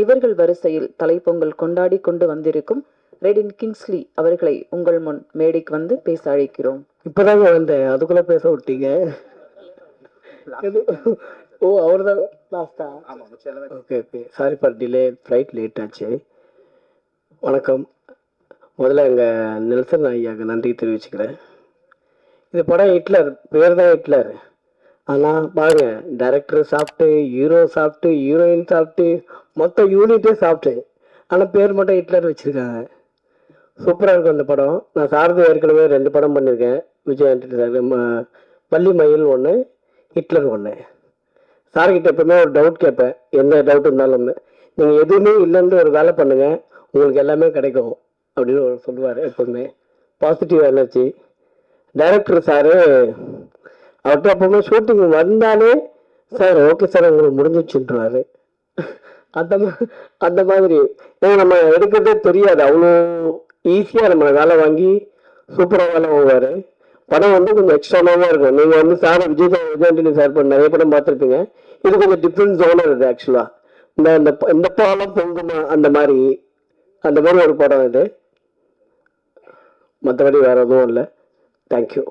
இவர்கள் வரிசையில் தலைப்பொங்கல் கொண்டாடி கொண்டு வந்திருக்கும் ரெடின் கிங்ஸ்லி அவர்களை உங்கள் முன் மேடைக்கு வந்து பேச அழைக்கிறோம். இப்பதாங்க வந்தேன், அதுக்குள்ள பேச விட்டீங்க. ஓ, அவர் தான் லாஸ்டா? Okay okay, sorry for delay, flight late ஆச்சு. வணக்கம். முதல்ல எங்கள் நெல்சன் ஐயாவுக்கு நன்றி தெரிவிச்சுக்கிறேன். இந்த படம் ஹிட்லர், பேர் தான் ஹிட்லர். ஆனால் பாருங்க, டைரக்டர் சாப்பிட்டு, ஹீரோ சாப்பிட்டு, ஹீரோயின் சாப்பிட்டு, மொத்த யூனிட்டே சாப்பிட்டு, ஆனால் பேர் மட்டும் ஹிட்லர் வச்சுருக்காங்க. சூப்பராக இருக்கும் அந்த படம். நான் சாரதி ஏற்கனவே 2 படம் பண்ணியிருக்கேன். விஜய் ஆண்டனி சார், பள்ளி மயில் ஒன்று, ஹிட்லர் ஒன்று. சார்கிட்ட எப்பவுமே ஒரு டவுட் கேட்பேன், எந்த டவுட் இருந்தாலும். நீங்கள் எதுவுமே இல்லைன்னு ஒரு வேலை பண்ணுங்கள், உங்களுக்கு எல்லாமே கிடைக்கும் அப்படின்னு ஒரு சொல்லுவார் எப்பவுமே. Positive energy. டைரக்டர் சாரு அவர்கிட்ட எப்பவுமே ஷூட்டிங் வந்தாலே, சார் ஓகே சார் உங்களுக்கு முடிஞ்சிச்சுன்றாரு. அந்த மாதிரி ஏன்னா நம்ம எடுக்கிறதே தெரியாது, அவ்வளோ ஈஸியாக நம்ம வேலை வாங்கி சூப்பராக வேலை வாங்குவார். படம் வந்து கொஞ்சம் எக்ஸ்ட்ராவாக இருக்கும். நீங்கள் வந்து சார் விஜய் ஆண்டனி சார் பண்ண நிறைய படம் பார்த்துருப்பீங்க. இது கொஞ்சம் டிஃப்ரெண்ட் ஜோனர் இது ஆக்சுவலாக. இந்த பாலம் பொங்குமா அந்த மாதிரி ஒரு படம் இது. மற்றபடி வேறு எதுவும் இல்லை. தேங்க்யூ.